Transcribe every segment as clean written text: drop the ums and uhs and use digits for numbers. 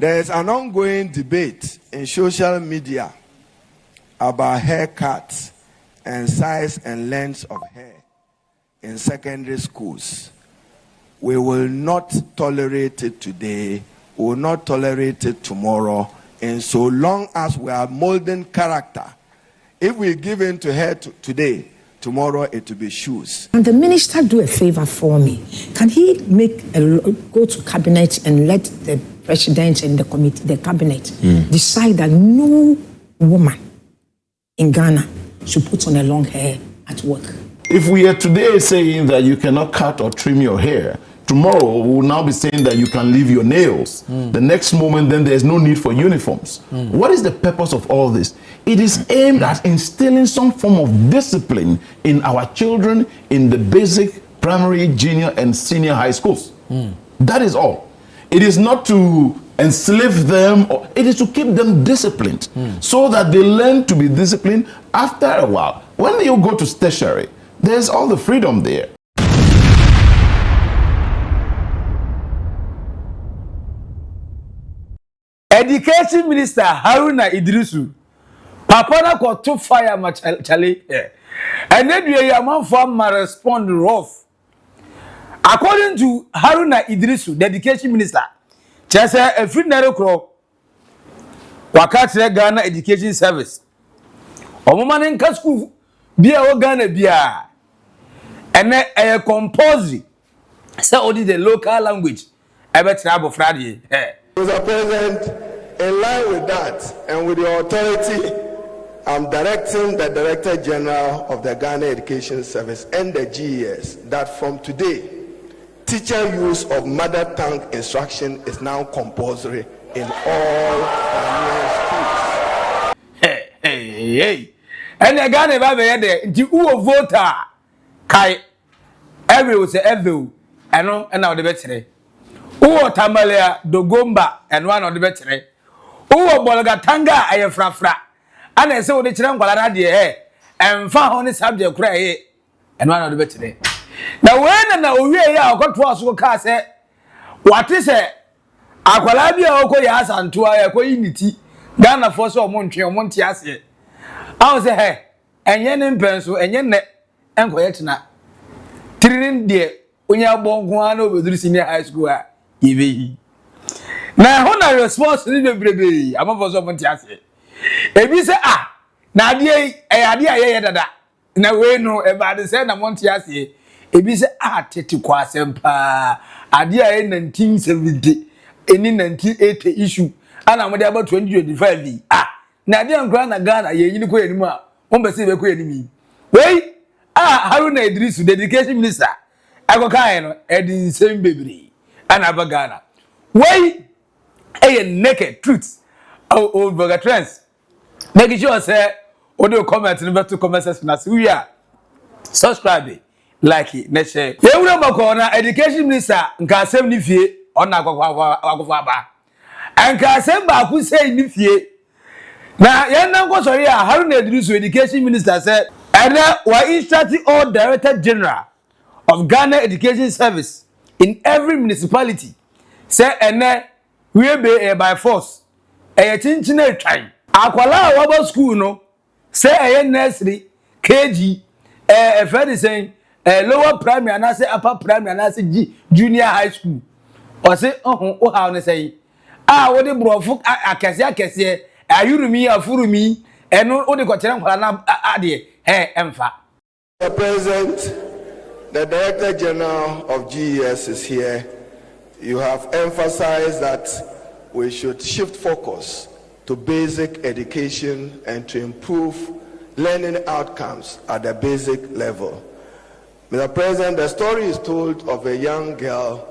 There is an ongoing debate in social media about haircuts and size and length of hair in secondary schools. We will not tolerate it today, we will not tolerate it tomorrow, and so long as we are molding character. If we give in to hair today, tomorrow it will be shoes. Can the minister do a favor for me? Can he go to cabinet and let the president and the committee, the cabinet, decide that no woman in Ghana should put on a long hair at work? If we are today saying that you cannot cut or trim your hair, tomorrow we will now be saying that you can leave your nails. The next moment, then there's no need for uniforms. What is the purpose of all this? It is aimed at instilling some form of discipline in our children in the basic, primary, junior, and senior high schools. That is all. It is not to enslave them, it is to keep them disciplined so that they learn to be disciplined after a while. When you go to tertiary, there's all the freedom there. Education Minister Haruna Iddrisu, Papa na ko to fire ma chale, and then your man for respond rough. According to Haruna Iddrisu, the Education Minister, Chese a free narrow wakati Ghana Education Service. Omomane nka school bia o Ghana bia, and a compulsory. So only the local language. Ebe trabo fradi. Mr. President, in line with that and with your authority, I'm directing the Director General of the Ghana Education Service and the GES that from today, teacher use of mother tongue instruction is now compulsory in all Ghanaian schools. Hey. And the Ghana baby there, the who voter kai every was every and now the better. Who Tamalia Dogomba and one of the better. Who Bolgatanga a frafra. And I saw the children quality and found on the subject cry and one of the better. Now when we are got to us car say what is it? Aqualabia Okoyas and to a coinity Ghana for so Montias. I was a and yen in pencil and yen and quietna. Trin dear when you are born one over the senior high school. Now, when response to the baby, I'm for someone to ask it. If you say, now, dear, that. Now, we know about the same amount to ask it. If you say, Tete Quasempa, idea in 1970, in 1980 issue, and I'm about 2025. Now, dear Grandma Ghana, you know, anymore. One perceive a query me. Wait, Haruna Iddrisu, the Education Minister. I go kind of the same baby. And Abagana. Why a naked truth? Oldboga trends. Make sure say audio comment and to comment section as we are. Subscribe, like it, let's share. You know about Education Minister nka asem ni fie ona akwafa aba. Nka asem ba ku say ni fie. Na yen nan go sorry Haruna Iddrisu Education Minister said and we instructing all Director General of Ghana Education Service in every municipality say ene we be by force e chinchine twan akwala waba school no say e nursery KG e saying lower primary and say upper primary and say junior high school or say o how ne say wo de brofo akese ayurumi afurumi eno o de ko kire nkwala na ade emfa. The President, the Director General of GES is here. You have emphasized that we should shift focus to basic education and to improve learning outcomes at the basic level. Mr. President, the story is told of a young girl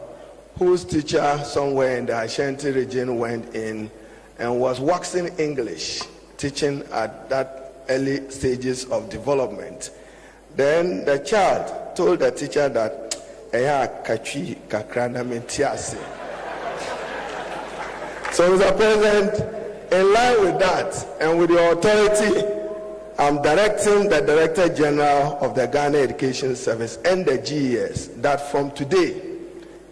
whose teacher somewhere in the Ashanti region went in and was waxing English, teaching at that early stages of development. Then the child told the teacher that so, Mr. President, in line with that and with your authority, I'm directing the Director General of the Ghana Education Service and the GES that from today,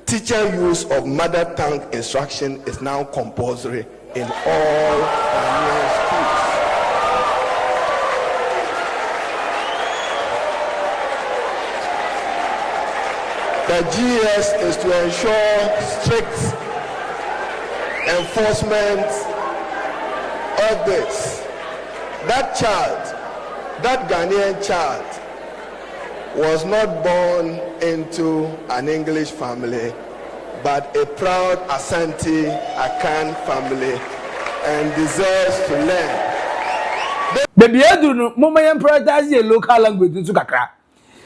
teacher use of mother tongue instruction is now compulsory in all Ghanaian schools. The GS is to ensure strict enforcement of this. That child, that Ghanaian child, was not born into an English family, but a proud Asante Akan family, and deserves to learn. Baby, I do no mama yam prioritize the local language to kakra.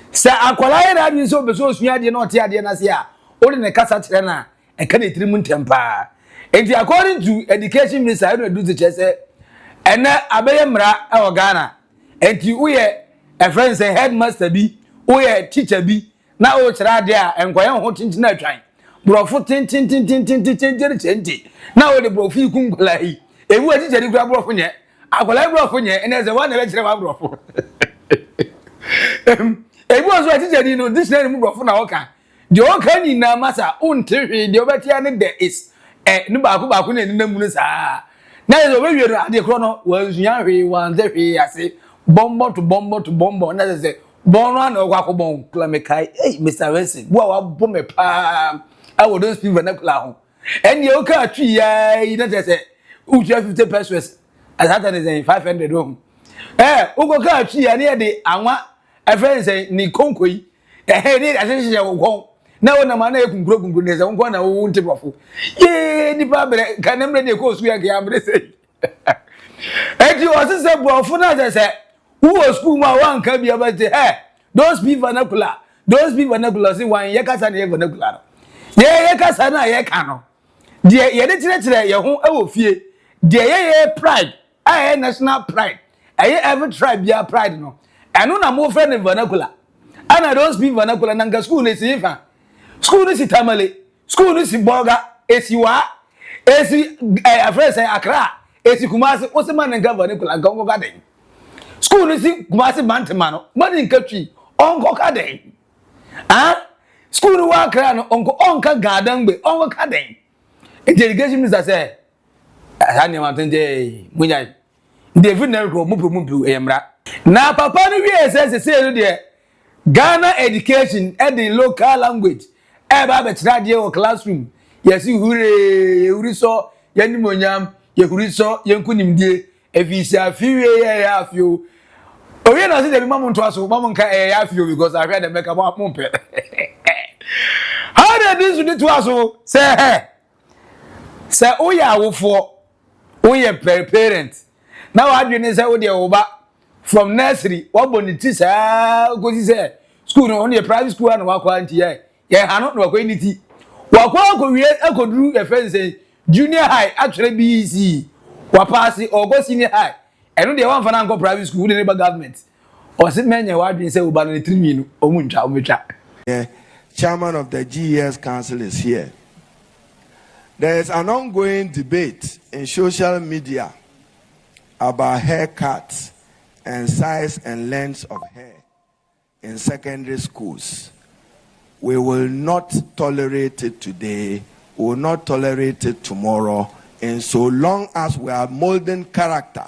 Sa akwala na bi so be so sua de na ote ade na se a, o de ne kasa kire na e ka na tirimu ntempa. Enti according to education minister Haruna Iddrisu say, ena abeye mra e wo Ghana. Enti wo ye a friend say headmaster bi, wo ye teacher bi, na o kira ade a enkoye ho tintin atwan. Brofo tintin na wo de brofo ikunkula yi. Ewu a teacher di kura brofo nye. Akwala brofo nye ene ze wa na be kire wa brofo. Ebu ozo teacher di no dictionary mu brofo na woka. De woka ni na masa untihi de obetia ne there is ni baako na ni namu ne saa. Na ezo we wi ade kro no wansuya hwe wanze hwe ase bombo to bombo na ze bon na okwa ko bon klamekai hey Mr. Wensi bo wa bo me pa I would don't speak vernacular ho and you ka twi ya ina say uchu 50 pesos as that is 500 home ugo ka twi ya ne de anwa a friend say ni konkoi ni asese ya wo na wona ma na ekunkuro ne say won na wo nti brofo ye ni ba bere kanem ne ko su ya ga amre say eti o se brofo na say who was school ma wan ka bia ba say don't speak vernacular say wan ye kasa na ye vernacular ye kasa na ye ka no de ye de tire ye ho e wo fie de ye pride aye national pride aye every tribe bia pride no eno na mo friend vernacular ana don't speak vernacular na school ne si fa school ni si tamale school ni si boga esiwa esi afre say akra esi kumasi o se man nga vernacular gongo ga den school ni si kumasi bantama no man nkatwi onko ka den school ni wa akra no onka gadan gbe onko ka den education minister say ani ma tende munya David Nerko mupu emra na papa no wie say no de Ghana education and the local language ba be tira de o classroom yes huri so yanimonyam ye huri so yankunimdie efisi afiwe ya afio oye na say de mamu nto aso mamu nka ya afio because I heard the make about mumpe how did this do to aso say oya awofo oye parent now adwene say wo de oba from nursery what boniti saa go say school no on private school and wakwa anti ye hanu no wakwa niti wakwa ko wie akoduru e friend say junior high actually BEC wa pass or go senior high eno de wan fa na go private school de neighbor government o se menye wa adwene say oba na 3 minu omuntwa ometwa. Chairman of the GES Council is here. There is an ongoing debate in social media about haircuts and size and length of hair in secondary schools. We will not tolerate it today, we will not tolerate it tomorrow, and so long as we are molding character.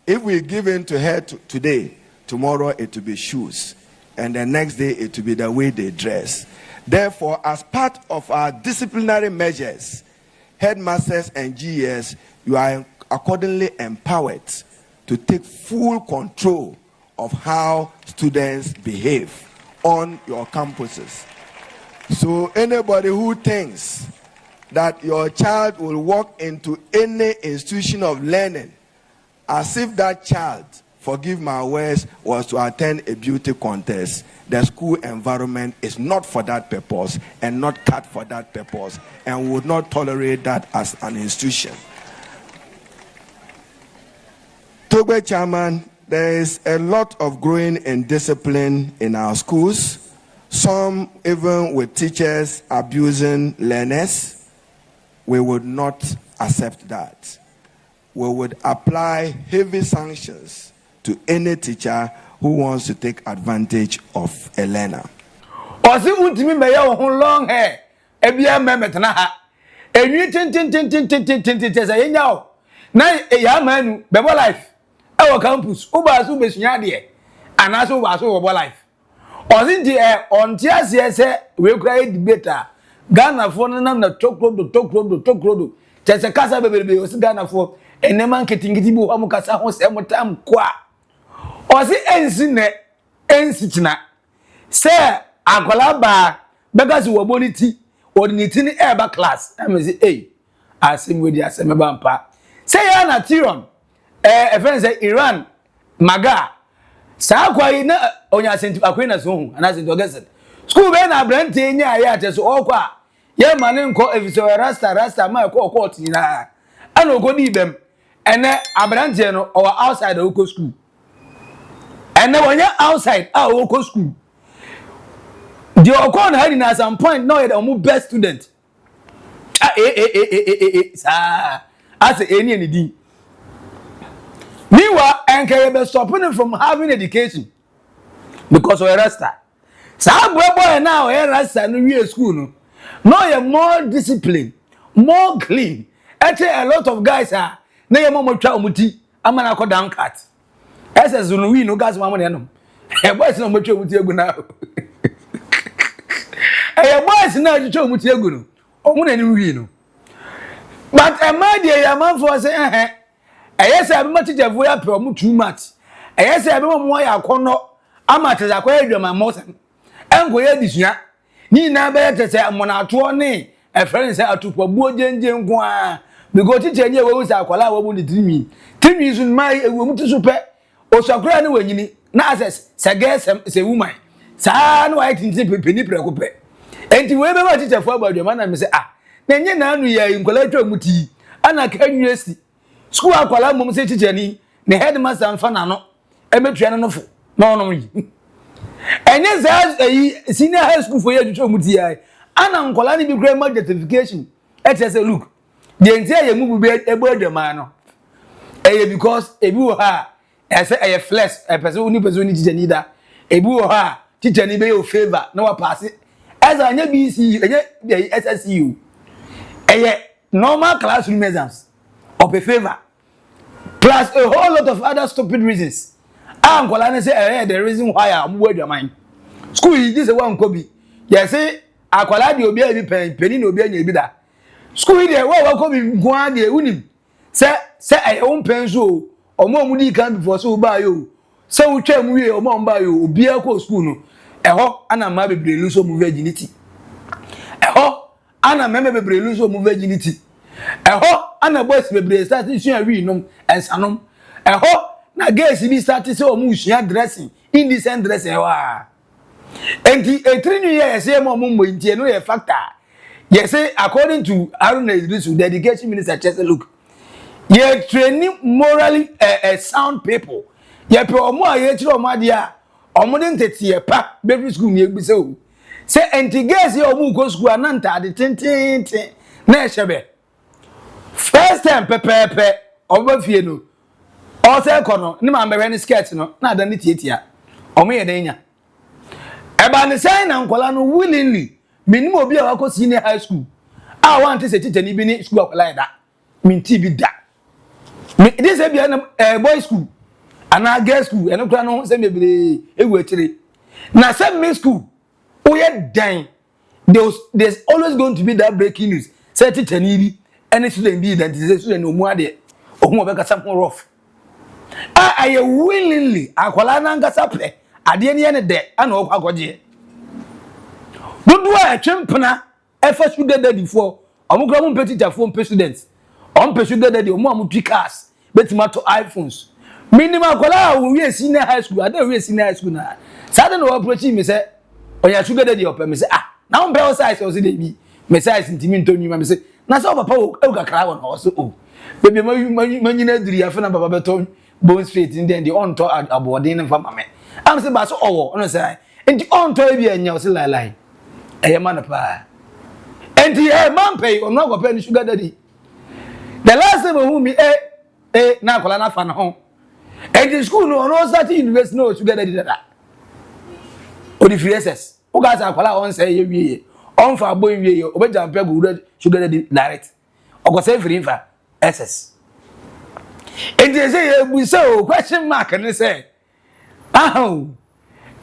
If we give in to hair today, tomorrow it will be shoes, and the next day it will be the way they dress. Therefore, as part of our disciplinary measures, headmasters and GES, you are accordingly empowered to take full control of how students behave on your campuses. So anybody who thinks that your child will walk into any institution of learning as if that child, forgive my words, was to attend a beauty contest, the school environment is not for that purpose and not cut for that purpose, and we would not tolerate that as an institution. Togbe Chairman, there is a lot of growing indiscipline in our schools, some even with teachers abusing learners. We would not accept that. We would apply heavy sanctions to any teacher who wants to take advantage of a learner. Osi untimi me ya ho long hair ebia memetena ha enwi tin say yenya o na ya manu bebo life e campus uba so besunya de anaso uba so wo life ozinti onti asiese we kura debater Ghana for na tokrodo tese kasa bebebe osi Ghana for enema nketingiti bi ho kasa ho se motam kwa osi ensi tina se akola ba begasi wo boniti odiniti ni eba class am say asim we di asem ba mpa se ya na Tiron friend say Iran maga sa kwa yi na onya senti akwe na so hu ana senti ogeset school be na brante nya ya ateso okwa ye mane nko efiso rasta ma ko court ni na ana ogodi bem ene abrante no or outside the local school ene wonya outside our local school the okon had in at some point no the best student sa as any di meanwhile encourage be stopping from having education because of rasta sa boy now rasta no we school no you're more disciplined, more clean. Actually, a lot of guys are na your mama try omuti amana ko down cut. SS no we no gas mama no. E boys no mo try omuti egu na. E boys na try omuti egu no. Omu na ni we no. But a my dear your man for say yes I be much teacher for ya pe omu too much. Yes I be mo ya kono amate za kwa edwama mosen. Enko ye disua ni na be tete amonato ne e friend say atupo buo jenje nko a because teacher nye we say akwala wo bu ni timi sun mai ewo mutu so pe osakura ne wanyini na access se woman sa no wa tintin pepeni preko pe enti we be ba teacher fo abadwa na me say na nye na anu ya nkola twa muti ana ka university school akwala mom say teacher ni ne headmaster amfa na no e metua no fo na ono yi enye za senior high school for you to muti ai ana nkola ni bi grammar justification say look the entire ye mu be ebodema no because ebi wo ha say e flex person uni person ni teacher ni da ebi wo ha teacher ni be your favor na wa pass as anya BC enye SSU normal classroom exams of a favor plus a whole lot of other stupid reasons. Ankola ne say the reason why am we your mind school this one ko bi you say akola de obi abi penny na obi anya bi da school there wa ko bi nko de unim say own pen so omo di kan before so ba yo say wo twa mu wie omo ba yo obi akọ school no ho ana ma bebre lu so mu virginity ho ana meme bebre lu so mu virginity ho ana boys bebre start issue wi nom ensanom ho na girls bi start say omo usua dressing indecent dressing wa enti etri new year say mo ntie no ye factor yes say according to Haruna Iddrisu the education minister just look ye training morally sound people ye pe omo aye chiro omo ade a omo de ntete pa baby school ni egbi say enti girls ye omo go school ananta ade tintin na ehebe first time pepepe omo fie no o say kono ni ma mbere ni skirt no na ada ni tietia omo ye den nya eba ni say na nkola no willingly minim obi a wako senior high school a want say teacher ni bi ni school akola da minti bi da me this e bi na boy school ana girl school eno kura no say mebere ewu akire na say me school o ye dan there's always going to be that breaking news say teacher ni bi any student bi that say student no mu ade ohun obeka something rough I willingly akola na ngasa pe ade ne ne de ana o kwagoje dodo a twempena efa student daddy for omukra mu teacher for students sugar daddy omo amutwi cars betima to iPhones minimum akola we senior high school ada we senior high school na sada no approach me say oya sugar daddy opa me say na on be size o say dey bi me size ntimi ntonu me say na say papa o kakra won o say o baby manyina diri afa na baba beton bone straight in then the on to abodin fa mame am say ba so owo no say enti on to bi anya o say lie man pa enti man pay o no go pay sugar daddy the last time who me na kola na fa na ho enti school no start university no sugar daddy dada o di FIRESTORM o ga sa kola on say ye wie on for boy you obeja pegu sugar direct okose free fa SS and they say we so question mark and say oh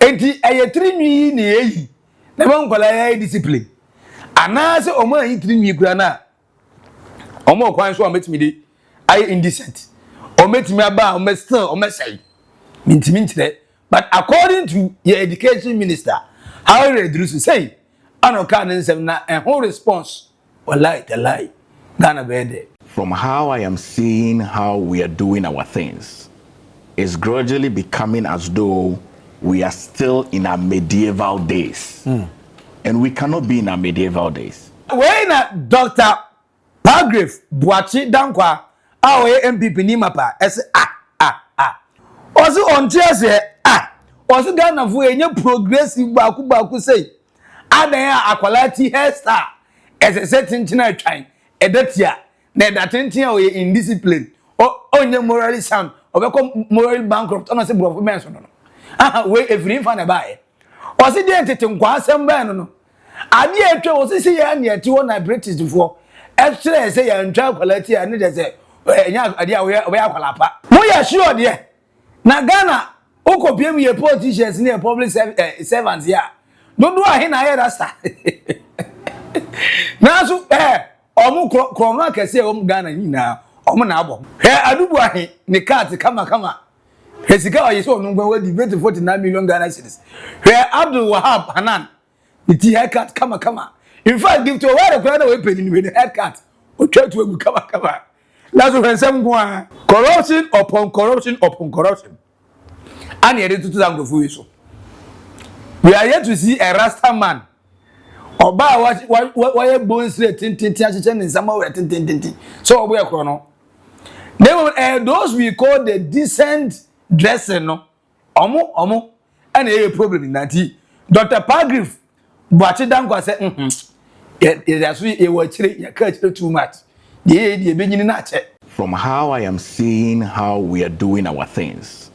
enti eye 3 nwi na eyi na ban kwala discipline ana se omo ayi 3 nwi kura na omo kwan so ometimi de I indecent ometimi aba omesay mintimi ntire but according to your education minister Haruna Iddrisu say anoka nsem na whole response wallahi the lie Ghana bede. From how I am seeing how we are doing our things, it's gradually becoming as though we are still in our medieval days. And we cannot be in our medieval days. When Dr. Paragraph Buachi Dankwa, our MPP Nimapa, also on Tuesday, also Ghana for a progressive Baku say, Adaya Aquality hairstyle as a certain time, a datia, that attention in discipline, or on your morally sound, or become moral bankrupt on a simple of mention. Wait if you find a buy. Was it the entity some ban? I near to was see near to one I British before. Actually, say and child quality, and it is a young idea where we are sure, dear. Now, Ghana, Oko pay me a politicians near public servants here. Don't do a hen I hear that. Now, so, Omu Krona can say, Ghana, now, Omanabo. Here, I do buy the cat, come. Hesika is so no debate 49 million Ghana cedis. Where Abdul Wahab Hanan, the tea haircut, come. In fact, give to a while crowd away penny with the haircut. Or try to come. That's when some go corruption upon corruption. And yet to them go. We are yet to see a Rasta man. Oba why bones tin in somewhere tin. So we are chrono. Those we call the decent dressing no omo and a problem in that Dr. Paragraph Buachi Dankwa said that's we you catch too much the beginning na che. From how I am seeing how we are doing our things,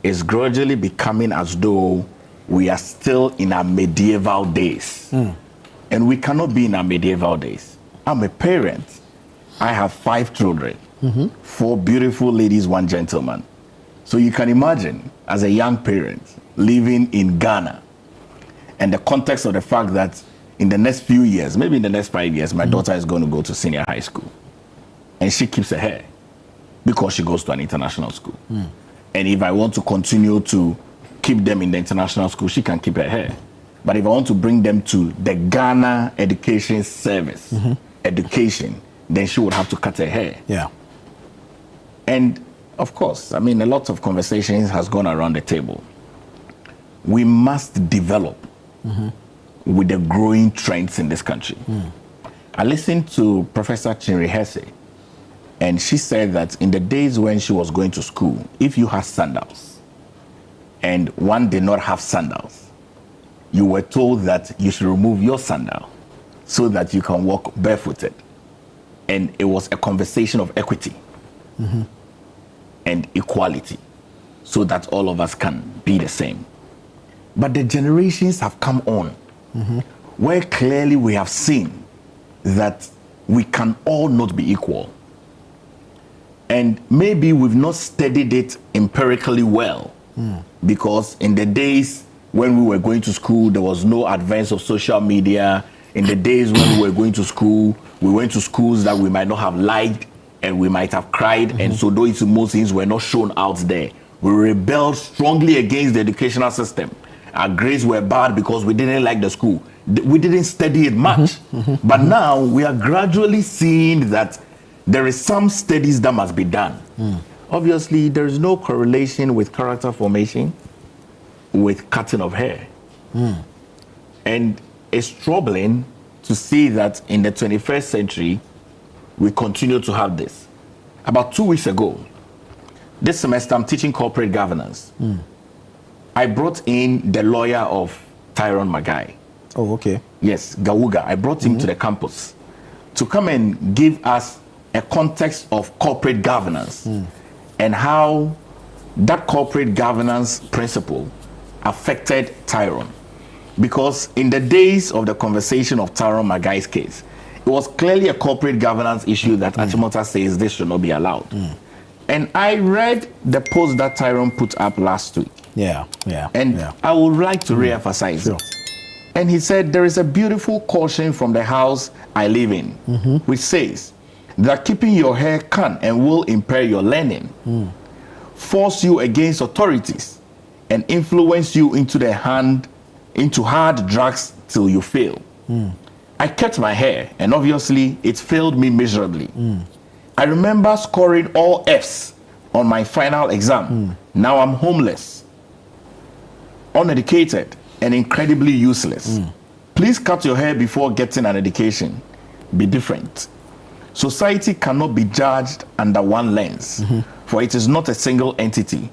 it's gradually becoming as though we are still in our medieval days. And we cannot be in our medieval days. I'm a parent. I have 5 children. 4 beautiful ladies, 1 gentleman. So you can imagine, as a young parent, living in Ghana, and the context of the fact that in the next few years, maybe in the next 5 years, my daughter is going to go to senior high school. And she keeps her hair because she goes to an international school. And if I want to continue to keep them in the international school, she can keep her hair. But if I want to bring them to the Ghana Education Service, education, then she would have to cut her hair. Yeah. And of course, I mean, a lot of conversations has gone around the table. We must develop with the growing trends in this country. I listened to Professor Chinrihese, and she said that in the days when she was going to school, if you had sandals and one did not have sandals, you were told that you should remove your sandal so that you can walk barefooted. And it was a conversation of equity and equality, so that all of us can be the same. But the generations have come on, where clearly we have seen that we can all not be equal. And maybe we've not studied it empirically well, because in the days when we were going to school, there was no advance of social media. In the days when we were going to school, we went to schools that we might not have liked, and we might have cried, and so those emotions were not shown out there. We rebelled strongly against the educational system. Our grades were bad because we didn't like the school. We didn't study it much. But now we are gradually seeing that there is some studies that must be done. Obviously, there is no correlation with character formation with cutting of hair. And it's troubling to see that in the 21st century, we continue to have this. About 2 weeks ago, this semester I'm teaching corporate governance. I brought in the lawyer of Tyrone Magai. Oh, okay. Yes, Gawuga. I brought him to the campus to come and give us a context of corporate governance and how that corporate governance principle affected Tyrone. because in the days of the conversation of Tyrone Magai's case, it was clearly a corporate governance issue that Achimota says this should not be allowed. And I read the post that Tyrone put up last week. And I would like to re-emphasize it. And he said, there is a beautiful caution from the house I live in, which says that keeping your hair can and will impair your learning, force you against authorities, and influence you into hard drugs till you fail. I kept my hair, and obviously it failed me miserably. I remember scoring all Fs on my final exam. Now I'm homeless, uneducated, and incredibly useless. Please cut your hair before getting an education. Be different. Society cannot be judged under one lens, for it is not a single entity.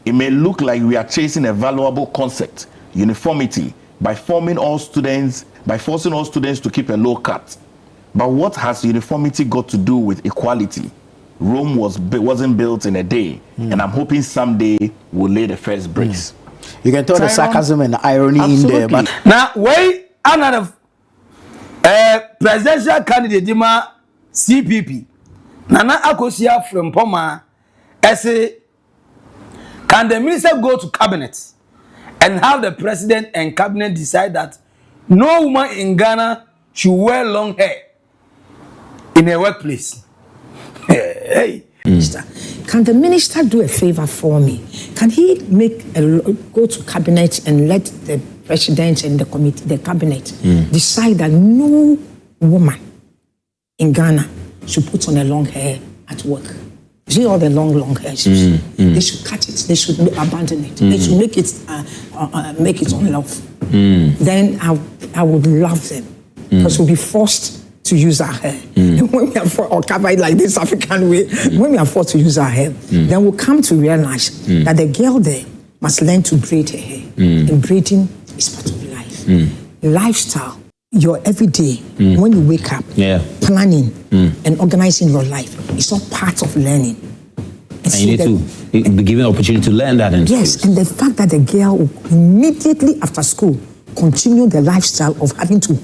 It may look like we are chasing a valuable concept, uniformity, by forcing all students to keep a low cut. But what has uniformity got to do with equality? Rome wasn't built in a day, and I'm hoping someday we'll lay the first bricks. You can tell the sarcasm and the irony in there. But now, wait, another presidential candidate, Dima CPP, Nana Akosia from Poma, say, can the minister go to cabinet and have the president and cabinet decide that no woman in Ghana should wear long hair in a workplace? Hey. Minister, can the minister do a favor for me? Can he go to cabinet and let the president and the cabinet decide that no woman in Ghana should put on a long hair at work? You see all the long hair? They should cut it. They should abandon it. They should make it unlawful. Then I would love them, because we'll be forced to use our hair. And when we are or cover it like this African way, when we are forced to use our hair, then we'll come to realize that the girl there must learn to braid her hair. And braiding is part of life. Lifestyle, your everyday, when you wake up, planning and organizing your life, it's all part of learning. And you need to be given opportunity to learn that. Yes, and the fact that the girl will immediately after school continue the lifestyle of having to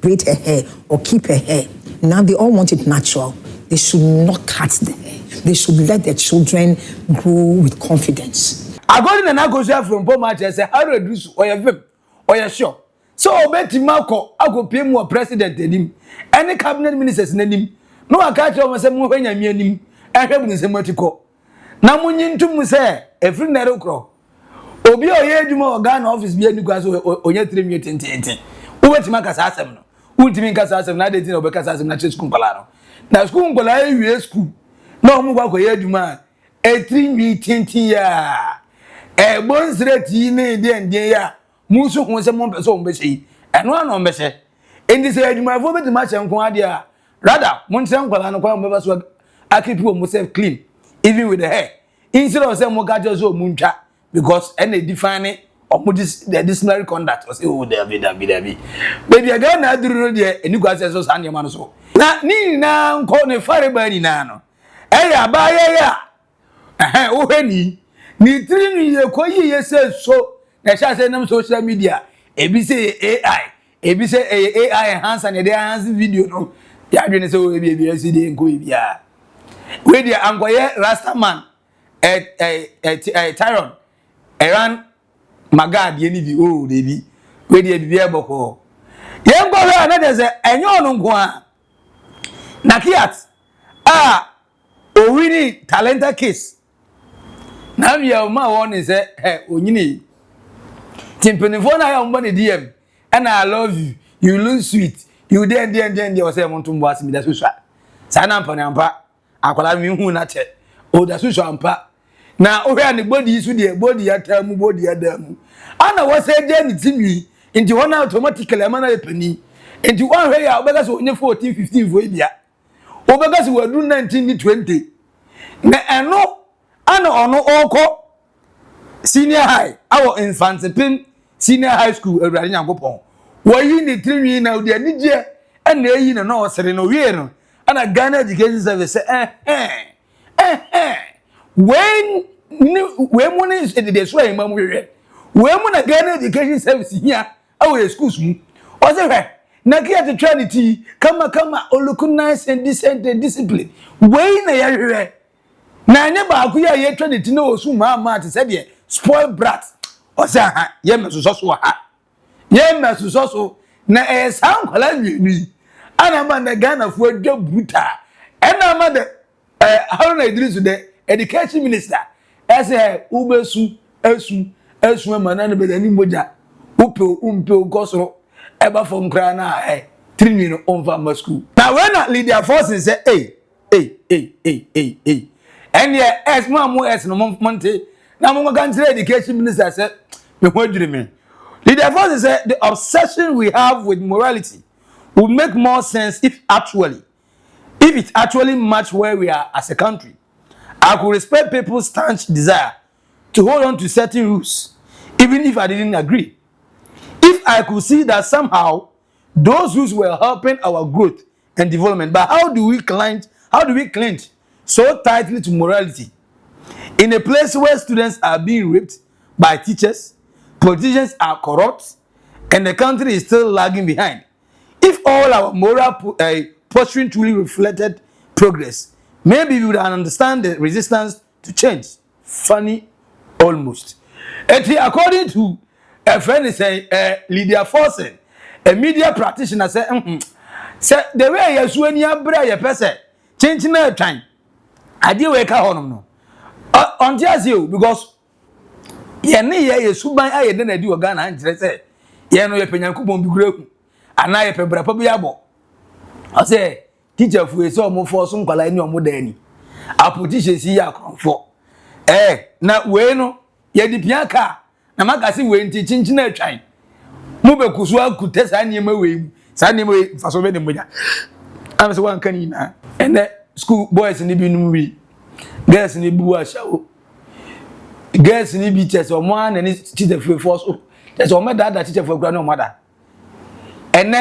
braid her hair or keep her hair. Now they all want it natural. They should not cut the hair. They should let their children grow with confidence. According to Nagosia from Poma, I say, Haruna Iddrisu, or your vim, or your show. So, Betty Marco, I go pay more president than him. Any cabinet ministers in him. No, I catch you myself when I'm near him. I have been semantical. Now, when you to say, a free narrow crow. Obi o ye djuma Ghana office bi anigu aso onye 3 minutes tenti ubeti kasa asem no ultimi kasa asem na dey tin obe kasa asem na school nkola no na school nkola ewie school na omu gwa ko ye djuma 3 minutes tenti ya bonsreti ne de ya musu hu se mo pese o mbe sei eno ana o mbe se endi se djuma fo beti ma che nko ade a rather mo nse nkola no kwa mo be so keep o mo self clean even with the hair instead of say mo ga just o mu ntwa, because any define or the disciplinary conduct or say, oh, there be. Baby, again, I do the any guys as Sandy Manoso. Now, Nina, call a firebird in Ano. Eh, ya. Oh, any. Ni 3 years, yes, so. I shall say them social media. ABC AI. ABC AI enhance and they enhance video. No, they are doing so. Baby, I see they go. Yeah. Where the Angoye Rastaman, Tyrone. Eran magad yeni bi o debi we dey bi eboko yen go we na dey say enyo no nko a na kiat o wini talented case na we ma won say onyini timpenifo na ya mbo ne DM and I love you, you look sweet, you then dey say monto mbo asimi da so sa na ampa na ampa akwala mi hu na che o da so ampa na ohia ne body isu de body atamu body adamu ana wose je ni timi nti wona automatically amana epani nti wan hwe ya obega so onye 14 15 vo bia obega so wadu 19 ni 20 na eno ana ono oko senior high awo infant pin senior high school awurade nyankopon wayi ni timi na odi anije ana eyi na no osere no wie no ana Ghana Education Service when money is the destroy imam we when Ghana Education Service here our schools mu. Was it na get the trinity come or look nice and decent and discipline. Way na ya na anya ba ku ya ye trinity na osu ma te said ye spoil brat. O say ha ye mesuso so ha. Ye mesuso so na san kwala nwi. Ana ma na Ghana fu adwa bruta. Ena ma de Haruna Iddrisu the education minister. Ese ubesu esu ma na be ni moja. Upe gosoro eba from kra na trinity no on school. Now when leader forces say hey. And yeah, as mo no monte. Na mo country education minister say me hodwire me. Leader forces say the obsession we have with morality will make more sense if it actually match where we are as a country. I could respect people's staunch desire to hold on to certain rules, even if I didn't agree. If I could see that somehow those rules were helping our growth and development, but how do we cling so tightly to morality in a place where students are being raped by teachers, politicians are corrupt, and the country is still lagging behind? If all our moral posturing truly reflected progress, maybe we would understand the resistance to change. Funny, almost. According to a friend is a Lydia Forsen, a media practitioner, say the way you swing your brain, person changing the time. I do wake up on no. On just you because ye near you suban I didn't do a gun and say, ye know your penyan coupon be great. And I pay Brapabiabo. I say, teacher for a sum for some colony or modern. I put teachers here for. Now, bueno, ye di pianca. Na magasi we teaching na twan mube kusua kute saniem we saniem we faso be dem moja am se wan kan ina and school boys ni bi num wi girls ni bu ashawo girls ni bi chese omo an ni teacher for force chese omo da teacher for kura no mother and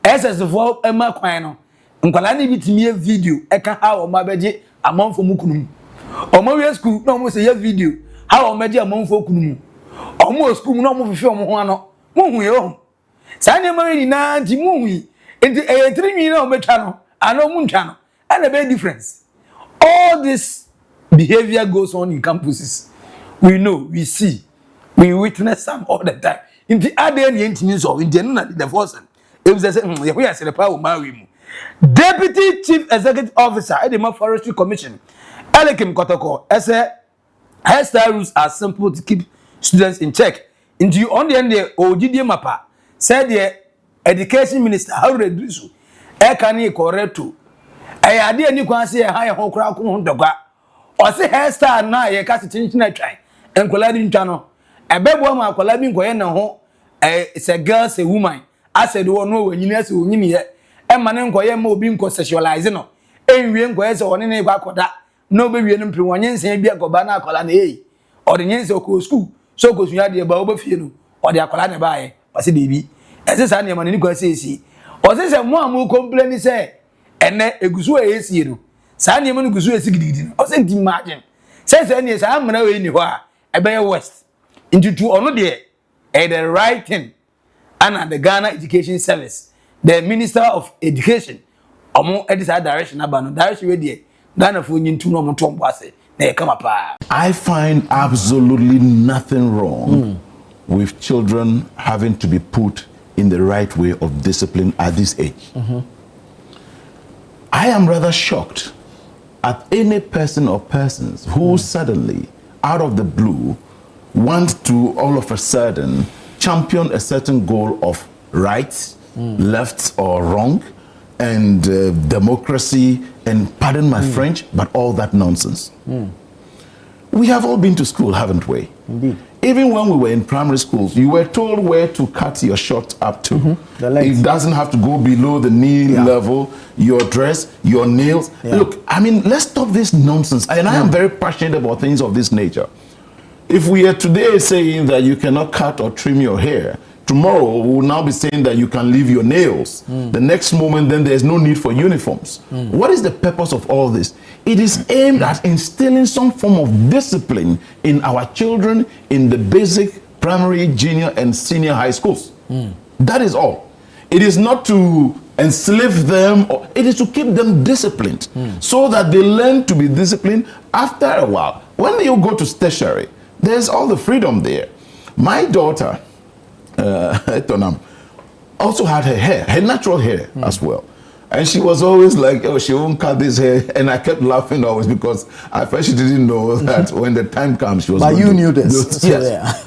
SS for ema kwan no nkwala ni bi timie video e ka ha omo abeje amanfo mukunum omo we school no mo say ya video ha omo abeje amanfo kunum almost school no mo fifi omo ho ano mo hu ye o sa ne ma ni na ti mo hu enti e 3 mi na o betwa no ano mu ntwa no and a big difference. All this behavior goes on in campuses. We know, we see, we witness some all the time. In the other news of Indian the force, it was the power marry mu. Deputy Chief Executive Officer at the Forestry Commission, Elekim Kotoko, say hairstyle rules are simple to keep students in check. Into you on the end the OGD mappa said the Education Minister Haruna Iddrisu can correct to. I idea any can say a higher home crowd doga or say hairstyle na ye cast change na try and colliding channel. A baby woman collabing goyena home it's a girl, a woman. I said, oh no, when you know, so you need a man goye mo being sexualizing no. And we inquire on any bakoda. No baby and one say be a gobana colana or the yens of school. So goes we had the above funeral or the colana by Passy baby. As this animal in the see. Or this a one who complain say, and then a guzua is you. Sandy man guzua is significant. Or sent imagine. Says any as I'm no anywhere. A bear west into two or no dear. The right thing and the Ghana Education Service, the Minister of Education, among this direction about direction where Ghana for you to know Tombase. They come up. I find absolutely nothing wrong with children having to be put in the right way of discipline at this age. I am rather shocked at any person or persons who suddenly, out of the blue, want to all of a sudden champion a certain goal of right, left or wrong, and democracy, and pardon my French, but all that nonsense. We have all been to school, haven't we? Indeed. Even when we were in primary schools, you were told where to cut your short up to. It doesn't have to go below the knee level, your dress, your nails. Look, I mean, let's stop this nonsense. And I am very passionate about things of this nature. If we are today saying that you cannot cut or trim your hair, tomorrow we will now be saying that you can leave your nails. The next moment, then there's no need for uniforms. What is the purpose of all this? It is aimed at instilling some form of discipline in our children in the basic, primary, junior, and senior high schools. That is all. It is not to enslave them, or it is to keep them disciplined so that they learn to be disciplined after a while. When you go to tertiary, there's all the freedom there. My daughter, Tonam, also had her hair, her natural hair as well. And she was always like, oh, she won't cut this hair. And I kept laughing always because I felt she didn't know that when the time comes, she was But you knew this. Yes.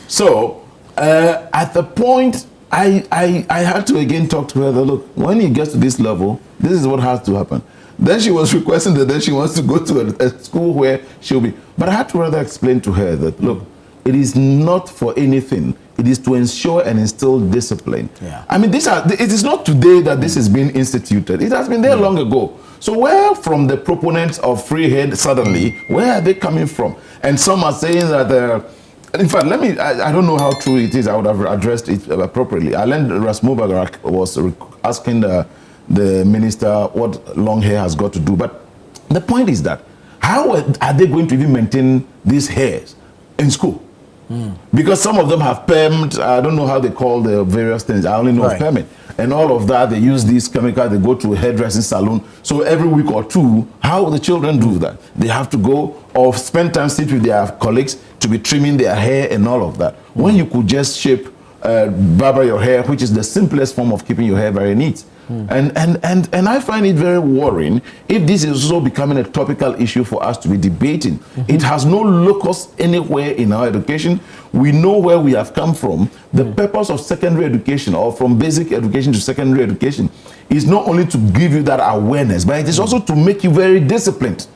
So, at the point, I had to again talk to her that, look, when it gets to this level, this is what has to happen. Then she was requesting that then she wants to go to a school where she'll be. But I had to rather explain to her that, look, it is not for anything. It is to ensure and instill discipline. Yeah. I mean, it is not today that this is being instituted. It has been there long ago. So where from the proponents of free head suddenly, where are they coming from? And some are saying that, in fact, I don't know how true it is. I would have addressed it appropriately. I learned Rasmubarak was asking the minister what long hair has got to do. But the point is that, how are they going to even maintain these hairs in school? Because some of them have permed, I don't know how they call the various things, I only know of permit. And all of that, they use these chemicals, they go to a hairdressing salon. So every week or two, how will the children do that? They have to go or spend time sit with their colleagues to be trimming their hair and all of that. When you could just barber your hair, which is the simplest form of keeping your hair very neat. And I find it very worrying if this is also becoming a topical issue for us to be debating. It has no locus anywhere in our education. We know where we have come from. The purpose of secondary education, or from basic education to secondary education, is not only to give you that awareness, but it is also to make you very disciplined.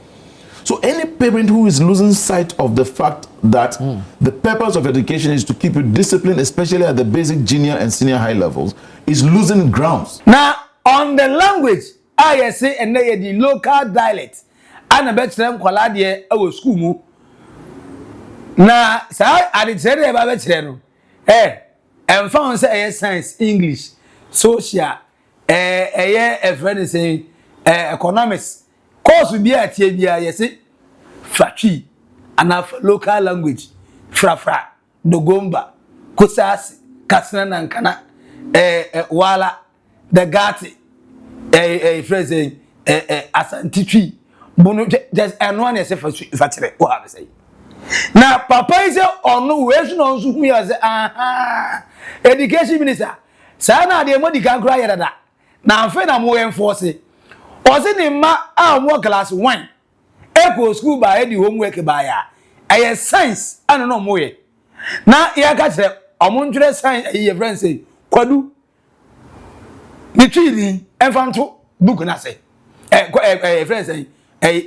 So any parent who is losing sight of the fact that the purpose of education is to keep you disciplined, especially at the basic, junior and senior high levels, is losing grounds. Now, on the language, I say and the local dialect, and I bet them kwalade our school mu. Na sa I did say about veteran. And found say science, English, social, a friend is saying economics. Course will be at TBI, yes, Fachi, and local language, Fra, Dogomba, Kusas, Kasnan and Kana, Wala, the Gati, a phrase, Asantichi, Bunu, just and one is a fatty, what I say. Now, Papa is on no way to me as education minister. Sana, the money can cry at that. Now, I'm afraid I'm more enforcing. Ose ni ma more class 1 echo school by the homework by ya science and no more na ya ka tire omonjure science your friend say kwadu ni twini enfanto book na say friend say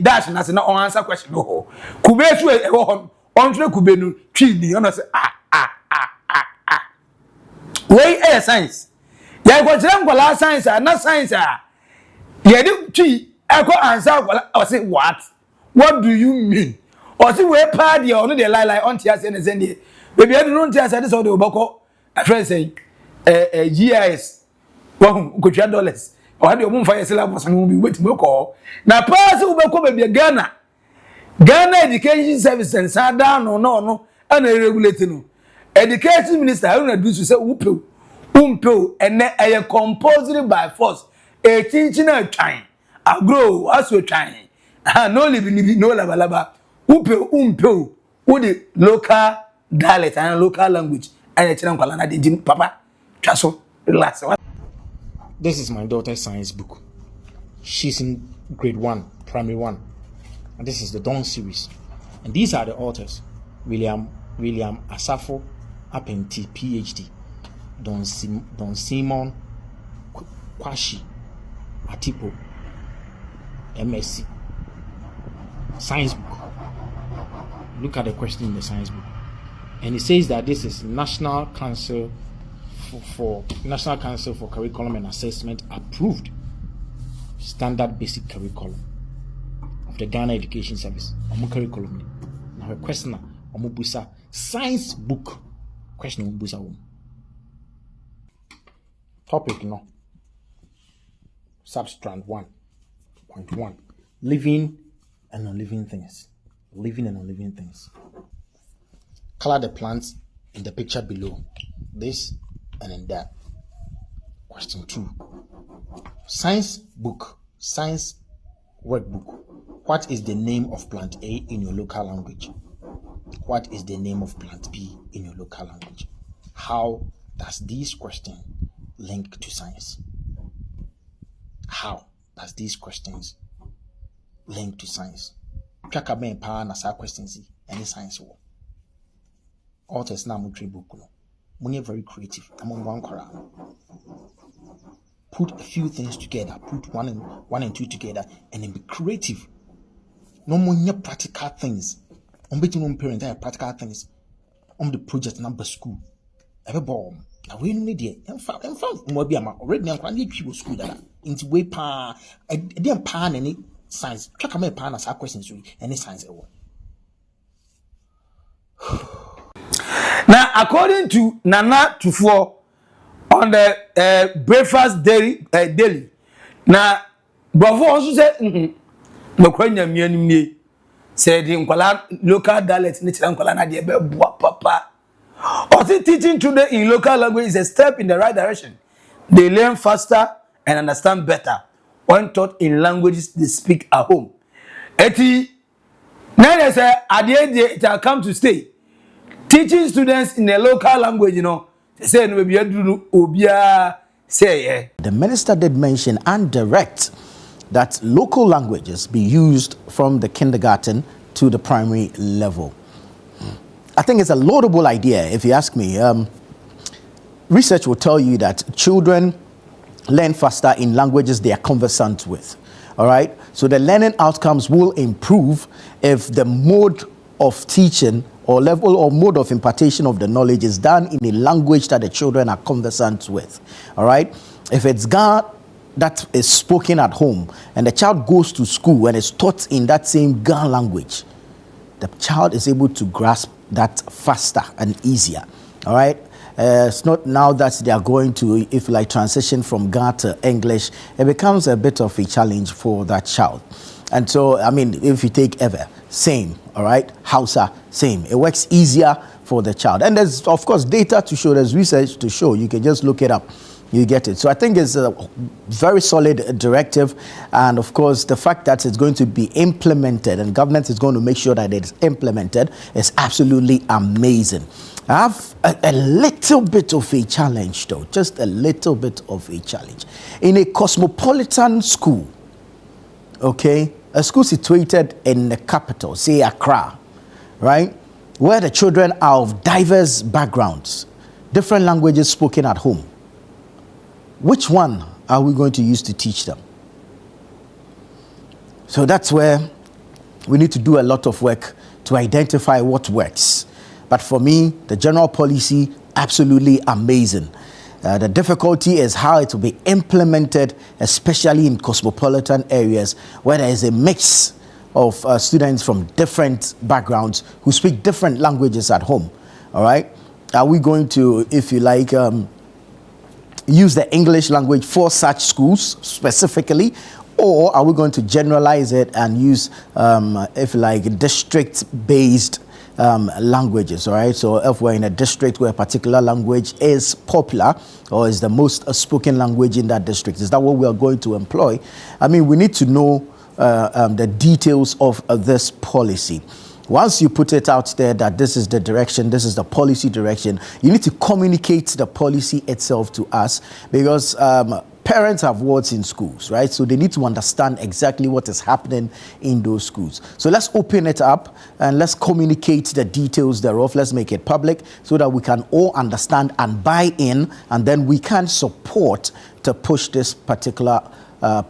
dash na say na on answer question no kube su e ho onjure kube nu twini on say wey science ya ko tire nkola science na science yeah, the echo answer. I say what? What do you mean? Or see where party or no they lie on tears and send it. Baby, I don't tears. I just saw the Obako. A friend saying, GIS, $100. Or had your moon fire syllabus and will be waiting to call. Now, pass Obako baby Ghana Education Service and sat down or no, unregulated no. Education Minister Haruna Iddrisu say umpo, and then a compulsory by force. A teaching a time, I grow as we trying. No living, no laba, umpo, with the local dialect and local language. And a channel did Papa, just relax. This is my daughter's science book. She's in grade 1, primary 1. And this is the Dawn series. And these are the authors. William Asafo, Apenti, PhD. Don Simon Kwashi, Atipo, MSc. Science book. Look at the question in the science book. And it says that this is National Council for Curriculum and Assessment approved standard basic curriculum of the Ghana Education Service. Omo curriculum. Now a question omo busa science book. Question omo busa omo. Topic no. Substrand 1.1. Living and non-living things. Living and non-living things. Color the plants in the picture below. This And then that. Question 2. Science book, science workbook. What is the name of plant A in your local language? What is the name of plant B in your local language? How does this question link to science? How does these questions link to science? Kaka ben pa na sa questions any science wo. Authors na mutri book no. Munye very creative. Among one kora. Put a few things together. Put one and two together, and then be creative. No more practical things. Between parents, practical things. The project number school. Every bomb. Now we need it. I'm already school that into way pa. I didn't pan any science. Check my pan as questions any science. Now, according to Nana Tufo on the breakfast daily, now, Bravo also said, Mokwenya miani said in local dialect, papa. Also, teaching today in local language is a step in the right direction. They learn faster and understand better when taught in languages they speak at home. Eti, now they say, at the end, it will come to stay. Teaching students in a local language, they say, The minister did mention and direct that local languages be used from the kindergarten to the primary level. I think it's a laudable idea, if you ask me. Research will tell you that children learn faster in languages they are conversant with. All right? So the learning outcomes will improve if the mode of teaching or level or mode of impartation of the knowledge is done in a language that the children are conversant with. All right? If it's Ga that is spoken at home and the child goes to school and is taught in that same Ga language, the child is able to grasp that faster and easier. All right? It's not now that they are going to, if like transition from Ga to English, it becomes a bit of a challenge for that child. And so, I mean, if you take Ever, same, all right? Hausa, same. It works easier for the child. And there's, of course, data to show, there's research to show. You can just look it up. You get it. So I think it's a very solid directive. And of course, the fact that it's going to be implemented and government is going to make sure that it's implemented is absolutely amazing. I have a little bit of a challenge, though, just a little bit of a challenge. In a cosmopolitan school, okay, a school situated in the capital, say Accra, right, where the children are of diverse backgrounds, different languages spoken at home, which one are we going to use to teach them? So that's where we need to do a lot of work to identify what works. But for me, the general policy, absolutely amazing. The difficulty is how it will be implemented, especially in cosmopolitan areas where there is a mix of students from different backgrounds who speak different languages at home. All right? Are we going to, if you like, use the English language for such schools specifically, or are we going to generalize it and use, if you like, district-based languages? All right, so if we're in a district where a particular language is popular or is the most spoken language in that district, is that what we are going to employ? I mean, we need to know the details of this policy. Once you put it out there that this is the direction, this is the policy direction, you need to communicate the policy itself to us, because parents have wards in schools, right? So they need to understand exactly what is happening in those schools. So let's open it up and let's communicate the details thereof. Let's make it public so that we can all understand and buy in, and then we can support to push this particular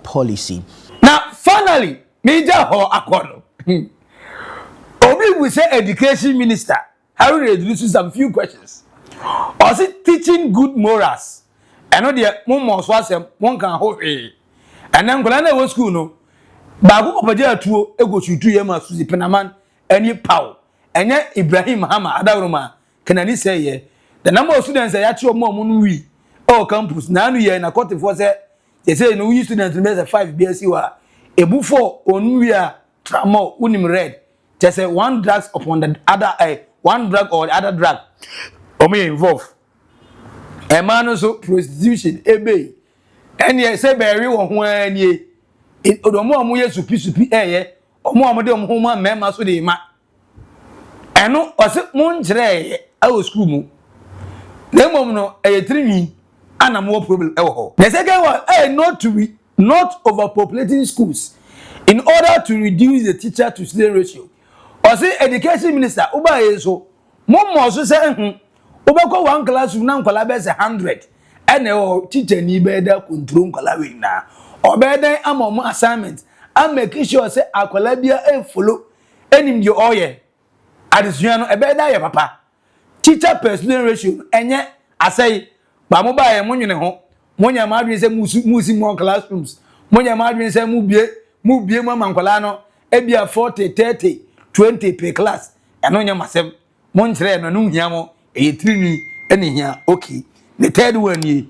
policy. Now, finally, Major Hon Akono. Obi will say Education Minister Haruna Iddrisu some few questions. Was it teaching good morals? I know the most was one can hold a. And then when I was school, no, Babu Opaja to ego to 2 years, Susie Penaman, and you pow, and yet Ibrahim Hama, Adaruma, can I say, yeah, the number of students are actually more money. Oh, campus, now year in a quarter for that. They say no students measure 5 BSU. A bufo on we are tramo unim red. Just say one drug upon the other, one drug or the other drug. Or me involved. man so prostitution ebe ene say bury wo ho anie odomo amu ye supi omo amode omo ma mema so de ma eno ose mon kire awo school mu na mom no trinwi ana mo problem ewo ho the second one not overpopulating schools in order to reduce the teacher to student ratio ose education minister uba yeso mom so say ubako one classroom na nkwala be 100 ene o teacher ni be da control nkwala we na obeden amom assignment am make sure say akwala bia follow enim de oye adesua no ebe da ye papa teacher per student ratio enye asay ba mo ba ye monwene ho monya ma adwen say musi more classrooms monya ma adwen say mu bie mama nkwala no ebia 40 30 20 per class eno nya masem mon kire no no hia mo trini ene hia okay. The third one ye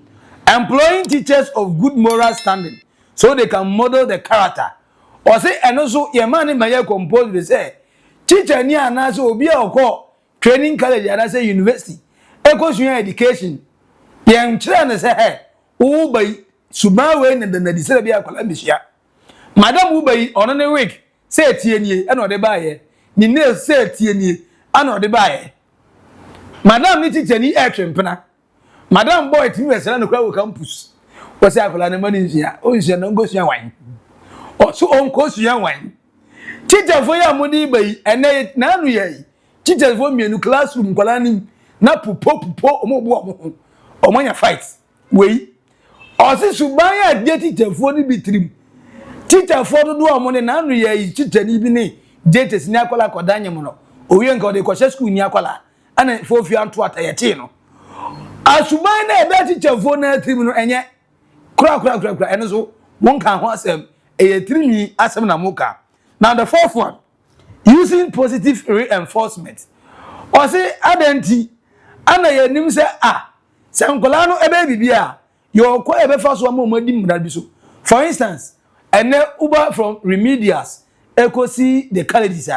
employing teachers of good moral standing so they can model the character or say and also your man may compose they say teacher ni anase obi a okọ training college and say university ecosuya education yen kire ne say hey wo bai suba we ne na disere bia kwala bisia madam wo bai ono ne week say tie nie e no de ba ye ni ne say tie nie ano de ba ye madam ni teacher ni etwempena madam boy timi wesera no kwa campus wo say akwala ne mani nsia o nsia no ngosua wan o so on kosua wan teacher for ya mudi bai ene na anu ye teacher for mienu classroom kwala ni na pupo omobo omanya fight we o si suban ya de teacher for ni bitrim teacher for do omo ne na anu ye teacher ni bi ni dates ni akwala kodanyem no owie nka o de ko school ni akwala ana fofi anto atayete no asuban na ebe teacher for na trim no enye kura eno so won kan ho asem trimi asem na muka. Now the fourth one, using positive reinforcement or say adenti ana ye nim say se nkola no ebe bibia your kwa ebe fa so ma di mudal so. For instance, ene uber from remedials ecosi the colleges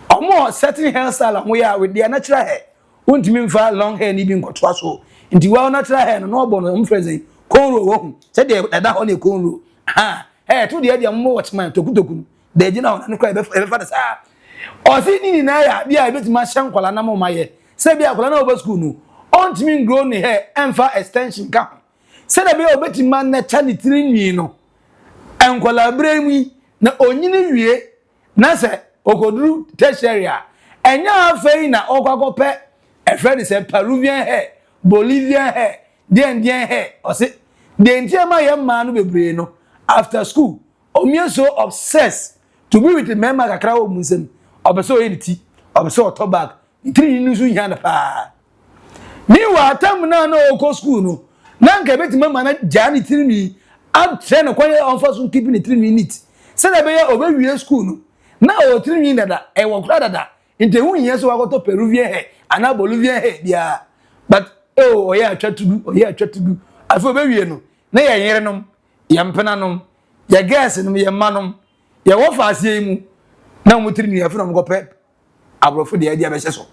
omo certain hairstyle am ya with their natural hair untimi mfa long hair ni bi nkotwa so nti wa natural hair no obo no mfreze konro wo say the da ho ne konro to the idea mo watchman tokutoku de gina ona nkwa ebe fa sa o si ni na ya bia ebetima hyankwala na mo maye say bia kwala na oba school no ontimi grow ne hair emfa extension ka say da bia obetima na chanitiri nwi no enkwala bremi na onyini wie na say okoduru tertiary enya afei na okwakope a friend say Peruvian hair Bolivian hair den hair o si de ntiama ye ma no bebre no after school omie so obsessed to be with the member kakra o munsem obeso yiti obeso otobag three nusu hia na pa ni wa tam na na oko school no na nka beti mama na jani tirimi am train ko ye on first keeping the 3 minutes say na be ye obewie school no na o 3 minutes dada e wo kra dada inte hu hia so wagoto Peruvian hair ana Bolivian hair dia but o ye atwatugu afo obewie no na ye yerenom ye mpenanom ye gas no ye manom ye wo faasie mu na mo tirimi afo no go pep abrofo de dia be so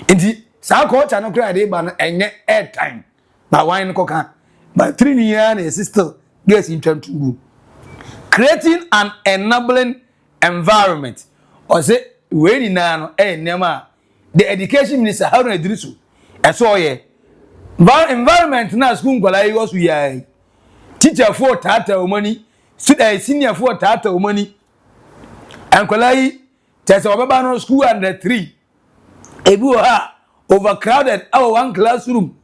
enti sa ko cha no kra de ba no enye airtime ba wine ko kan ba tirimi ya na sister gas in twantugu creating an enabling environment or say we ni na no nema the education minister Haruna Iddrisu eso ye environment na school ngola yi osu ya teacher for tata omani senior for tata omani ankola yi tese obaba no school under 3 ebu ha overcrowded one classroom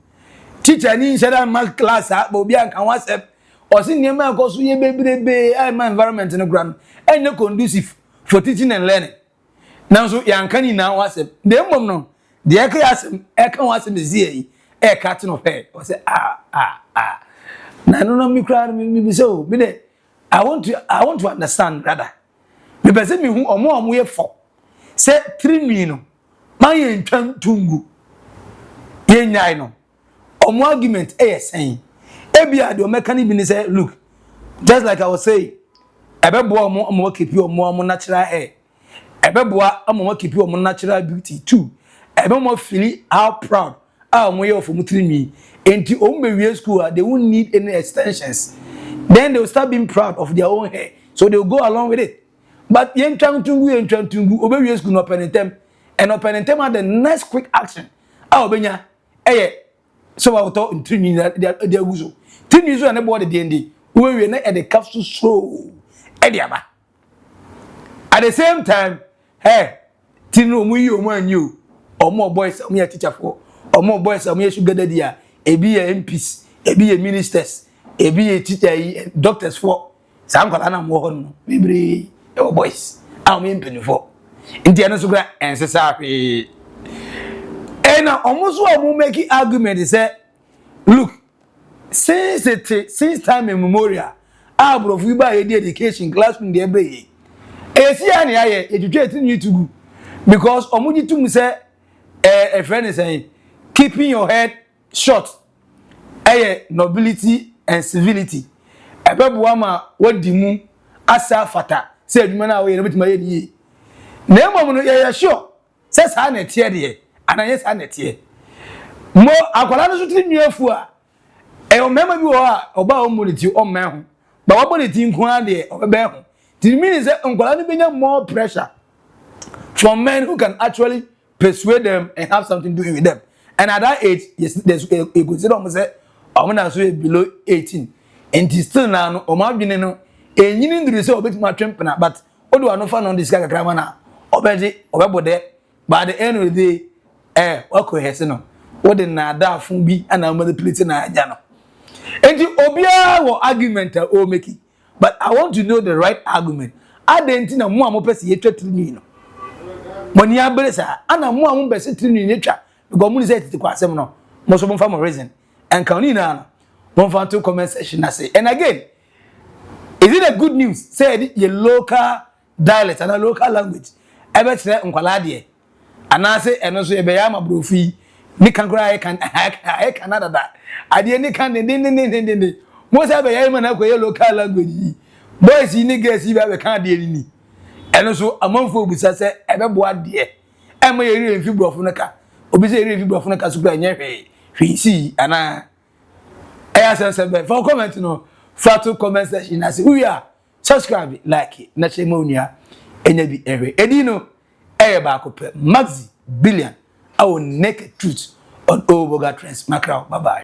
teacher ni sheda math class ba obi an kan WhatsApp o si nyema ko so ye bebrebe environment no ground enye conducive for teaching and learning now so yankani na WhatsApp de mom no de ekasem WhatsApp zie cutting of hair o say na no me cry me so me de I want to understand rather me be say me hu omo ye for say 3 no man ye ntwan tungu ye nyai no omo argument saying ebia de o mechanic bi ni say look just like I was saying ebebo omo keep omo natural hair ebebo omo keep omo natural beauty too ebemo feel how proud omo ye of mu 3 Enti ombe school, they won't need any extensions. Then they will start being proud of their own hair. So they will go along with it. But yen trying to obey school no penetem. And no penetem are the next quick action. Ah obenya so I will talk in Trini their usual. Trini and about the DND. We na at the capsule so Ediaba. At the same time, hey, Tino Muyo man you or more boys I'm here teacher for or more boys I'm here sugar daddy. A be a MPs, a be a ministers, a be a teacher, doctors for some Kalana Mohon, maybe your boys. I'm in penny for Indiana Sugar and Cesare. And almost what will make it argument is that look, since time immemorial, our bro, we buy the education classroom the every educating you to go because Omuji to say a friend is saying keeping your head short. Nobility and civility. Ebebuama what dimu asa fata say adwuma we no betima ye na emom no ye sure say sa na tie de ana yes sa na tie mo akwala no so tiri nuafu a omema bi wo a oba omunity omma ho ba wabonity nko ade obebe ho it means say nkwala no benya more pressure from men who can actually persuade them and have something to do with them. And at that age, yes, there's a good say, I'm not below 18. And it's still now, or my being no, and you need to result a bit more trempana, but what do I not find on this guy grammar? Obey, obey, by the end of the day, what has no? What in that from be and I'm manipulating a jano. And you obia or argument or make it. But I want to know the right argument. I didn't know more to me. When you are better, and I'm more better to nature because money is the question. No, most of them for reason. And Kaunina, one for two comment section. I say, and again, is it a good news? Say your local dialect and a local language. I bet you Unkaladi. And I say, and also a Bayama Brofi, Nikan cry, I cannot that. I didn't can, most of the Yaman have a local language. Boys, you niggas, you have a candy. And also a month for which I said, ever board dear. And my area if you brought Funaka, or be if you brought Funaka Super we see, and I asked for comment, for two comment section. I say, we are subscribe, like it, Nachemonia, and every Edino, Maxi, Billian, our naked truth on Oldboga Trans Macro. Bye bye.